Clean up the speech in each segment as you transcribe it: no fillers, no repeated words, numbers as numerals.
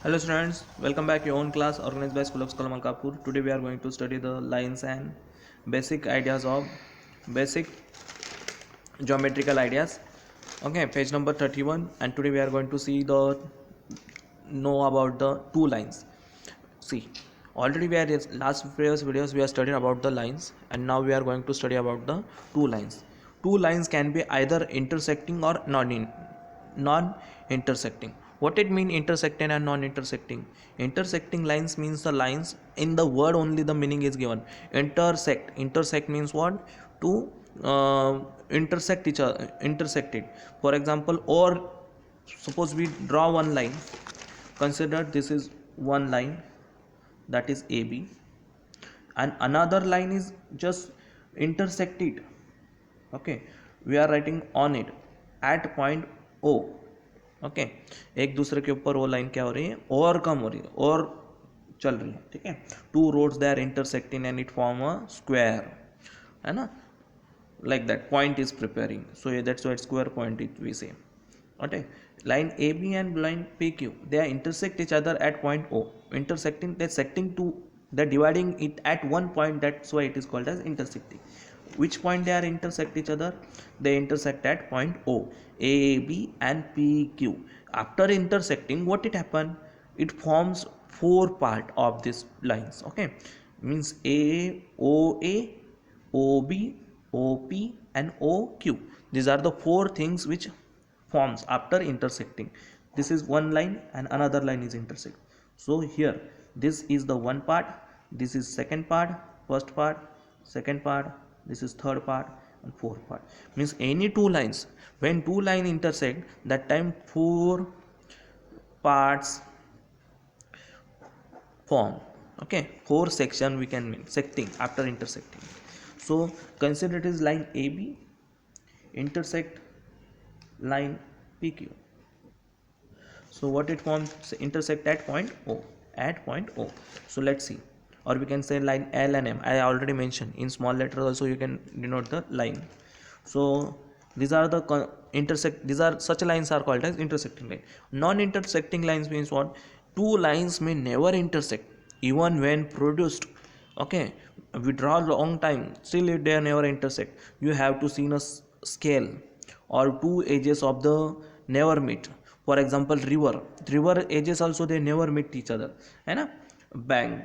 Hello students, welcome back your own class organized by School of Scholar Malkapur. Today we are going to study the lines and basic ideas of basic geometrical ideas. Okay, page number 31, and today we are going to see the know about the two lines. See, already we are last previous videos we are studying about the lines, and now we are going to study about the two lines. Two lines can be either intersecting or non intersecting. What it mean intersecting and non-intersecting? Intersecting lines means the lines in the word only the meaning is given. Intersect means what? To intersect each other, intersect it. For example, or suppose we draw one line. Consider this is one line, that is AB, and another line is just intersect it. Okay, we are writing on it at point O. Okay एक दूसरे के ऊपर वो line क्या हो रही है, और कम हो रही है, और चल रही है. ठीक है, two roads they are intersecting and it form a square, है ना, like that point is preparing, so yeah, that's why square point it we say. Okay, line AB and line PQ, they are intersect each other at point O. Intersecting, they're secting to, they're dividing it at one point, that's why it is called as intersecting. Which point they are intersect each other? They intersect at point O. AB and PQ, after intersecting, what it happen? It forms four part of these lines. Okay, means AOA, OB, OP and OQ. These are the four things which forms after intersecting. This is one line and another line is intersect. So here this is the one part, this is second part, first part, second part, this is third part and fourth part. Means any two lines, when two line intersect, that time four parts form. Okay, four section we can mean secting after intersecting. So consider it is line AB intersect line PQ. So what it forms? Intersect at point O, at point O. So let's see, or we can say line L and M. I already mentioned in small letters also you can denote the line. So these are the intersect, these are such lines are called as intersecting line. Non-intersecting lines means what? Two lines may never intersect even when produced. Okay, we draw long time, still they are never intersect. You have to see a scale or two edges of the never meet. For example, river edges also they never meet each other, है ना. Bank,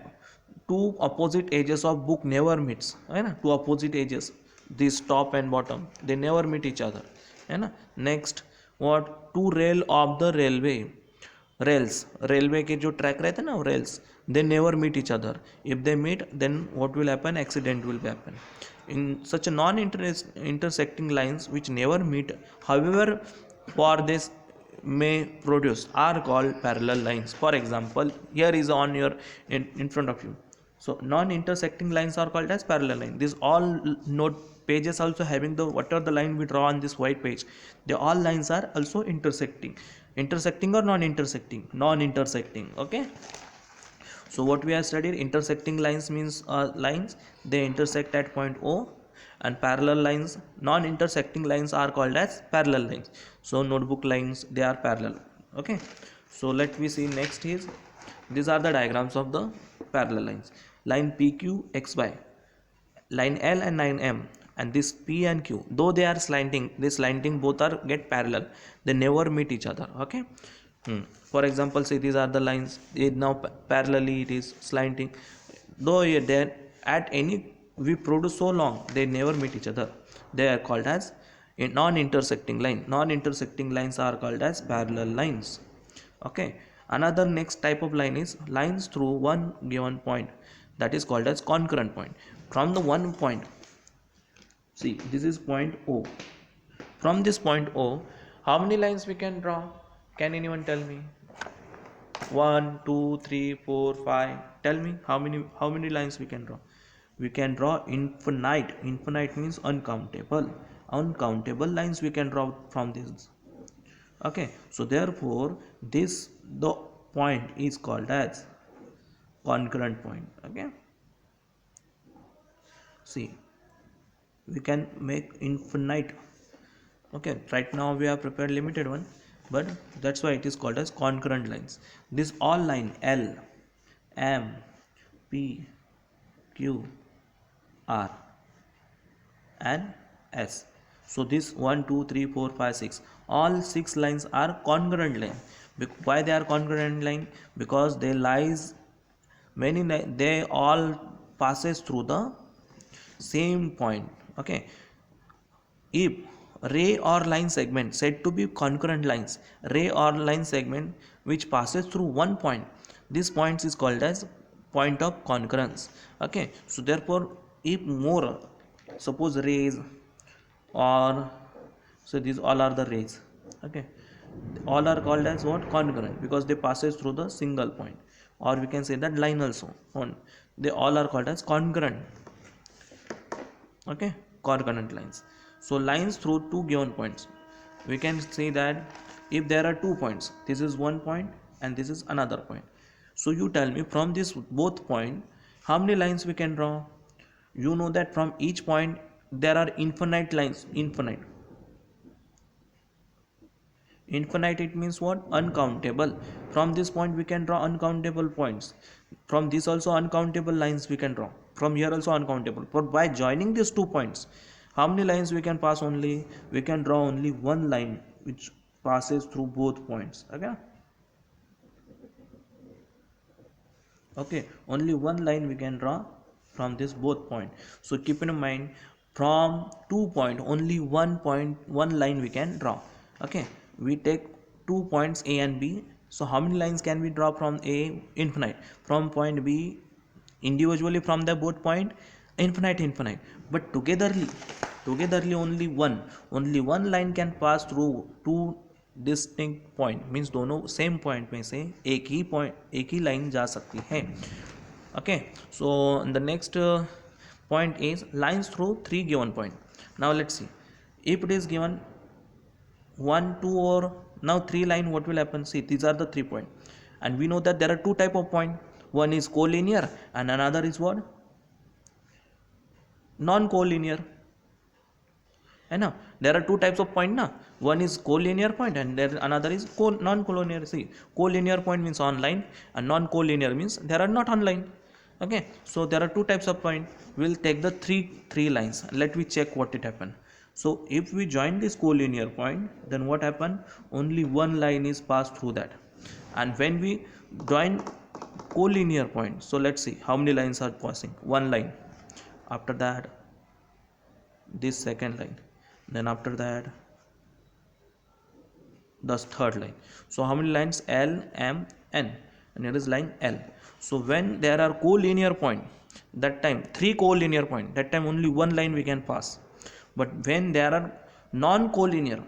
two opposite edges of book never meets, है ना, two opposite edges, this top and bottom, they never meet each other, है ना. Next, what? Two rail of the railway, rails, railway के जो track रहते हैं ना, rails, they never meet each other. If they meet, then what will happen? Accident will happen. In such a non-intersecting lines which never meet, however, for this may produce, are called parallel lines. For example, here is on your in front of you. So non-intersecting lines are called as parallel line. These all note pages also having the whatever the line we draw on this white page, the all lines are also intersecting or non-intersecting, non-intersecting. Okay, so what we have studied, intersecting lines means lines they intersect at point O, and parallel lines, non-intersecting lines are called as parallel lines. So notebook lines, they are parallel. Okay, so let me see next is, these are the diagrams of the parallel lines. Line PQ XY, line L and line M, and this P and Q, though they are slanting, this slanting both are get parallel, they never meet each other. Okay. For example, say these are the lines, it now parallelly it is slanting, though they at any we produce so long they never meet each other, they are called as a non-intersecting line. Non-intersecting lines are called as parallel lines. Okay, another next type of line is lines through one given point, that is called as concurrent point. From the one point, see this is point O, from this point O, how many lines we can draw? Can anyone tell me? 1 2 3 4 5, tell me how many lines we can draw? We can draw infinite. Infinite means uncountable lines we can draw from this. Okay, so therefore this the point is called as concurrent point. Okay, see, we can make infinite. Okay, right now we have prepared limited one. but that's why it is called as concurrent lines. This all line L, M, P, Q, R and S. So this 1, 2, 3, 4, 5, 6, all 6 lines are concurrent line. Why they are concurrent line? Because they lies they all passes through the same point. Okay, if ray or line segment said to be concurrent lines, ray or line segment which passes through one point, this point is called as point of concurrence. Okay, so therefore if more, suppose rays, or so these all are the rays. Okay, all are called as what? Concurrent, because they passes through the single point, or we can say that line also on, they all are called as concurrent. Okay, concurrent lines. So lines through two given points, we can say that if there are 2 points, this is one point and this is another point, so you tell me from this both point how many lines we can draw. You know that from each point there are infinite lines. Infinite, it means what? Uncountable. From this point we can draw uncountable points, from this also uncountable lines we can draw, from here also uncountable. But by joining these 2 points, how many lines we can pass? Only we can draw only one line which passes through both points. Okay, only one line we can draw from this both point. So keep in mind, from 2 point only one line we can draw. Okay, we take 2 points A and B, so how many lines can we draw from A? Infinite. From point B individually from the both point, infinite, but togetherly only one line can pass through two distinct point, means दोनों same point में से एक ही line जा सकती है. Okay, so the next point is lines through 3 given point. Now let's see, if it is given 1, 2 or now 3 line, what will happen? See, these are the 3 point, and we know that there are 2 type of point. One is collinear and another is what? Non-collinear. है ना, there are 2 types of point ना. One is collinear point and there another is non-collinear. See, collinear point means online and non-collinear means there are not online. Okay, so there are 2 types of point. We'll take the three lines. Let me check what it happen. So if we join this collinear point, then what happen? Only one line is passed through that. And when we join collinear point, so let's see how many lines are passing. One line, after that this second line, then after that the third line. So how many lines? L, M, N, and here is line L. So when there are collinear point, that time 3 collinear point, that time only one line we can pass. But when there are non-collinear,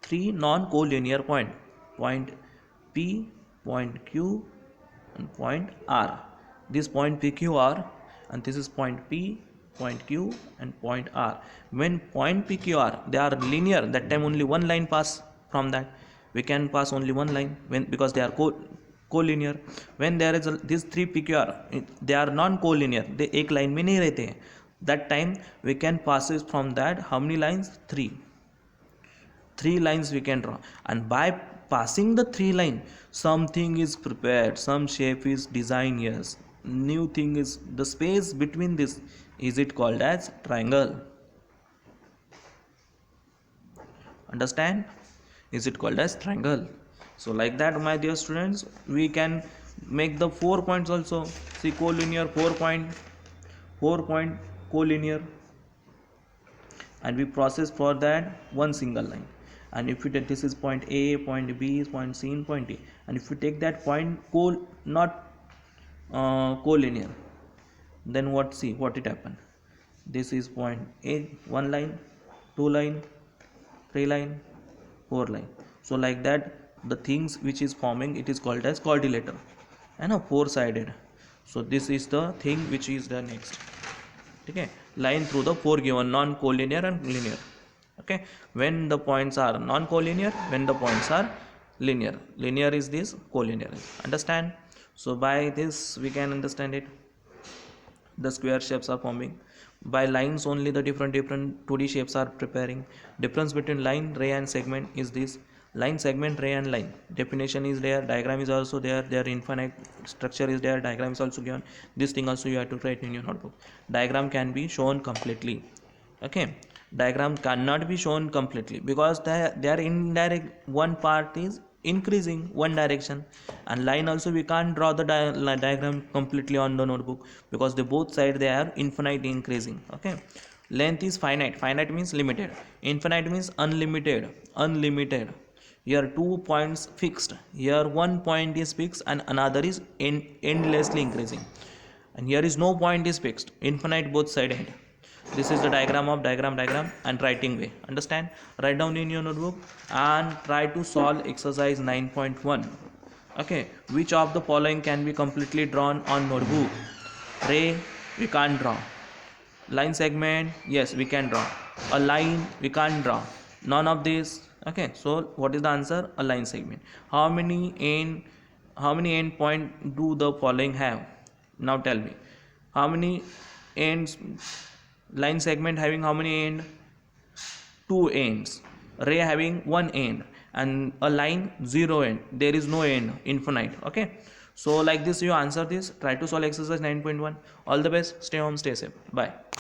three non-collinear point P, point Q, and point R. This point PQR, and this is point P, point Q, and point R. When point PQR they are linear, that time only one line pass from that. We can pass only one line because they are collinear. When there is these 3 PQR, they are non-collinear, they एक line में नहीं रहते हैं. That time we can pass from that how many lines? 3 lines we can draw, and by passing the 3 line, something is prepared, some shape is designed. Yes, new thing is the space between this, is it called as triangle? Understand? Is it called as triangle? So like that, my dear students, we can make the 4 points also. See, collinear 4 point collinear, and we process for that one single line. And if we take this is point A, point B, point C, and point D, and if we take that point not collinear, then what? See what it happen. This is point A, one line, 2 line, 3 line, 4 line. So like that, the things which is forming, it is called as quadrilateral and a 4-sided. So this is the thing which is the next. Okay, line through the 4 given non-collinear and linear. Okay, when the points are non-collinear, when the points are linear is this, collinear. Understand? So by this we can understand it. the square shapes are forming. By lines only the different 2D shapes are preparing. Difference between line, ray and segment is this: line, segment, ray and line. Definition is there, diagram is also there, their infinite structure is there, diagram is also given. This thing also you have to write in your notebook. Diagram can be shown completely. Okay, diagram cannot be shown completely because they are indirect. One part is increasing one direction, and line also we can't draw the diagram completely on the notebook because the both side they are infinite increasing. Okay, length is finite. Finite means limited. Infinite means unlimited. Unlimited. Here 2 points fixed, here one point is fixed and another is endlessly increasing, and here is no point is fixed, infinite both side end. This is the diagram of diagram and writing way. Understand? Write down in your notebook and try to solve exercise 9.1. Okay, which of the following can be completely drawn on notebook? Ray, we can't draw. Line segment, yes we can draw. A line we can't draw. None of this. Okay, so what is the answer? A line segment. How many end point do the following have? Now tell me, how many ends? Line segment having how many end? Two ends. Ray having one end, and a line zero end. There is no end, infinite. Okay, so like this you answer this. Try to solve exercise 9.1. All the best. Stay home, stay safe. Bye.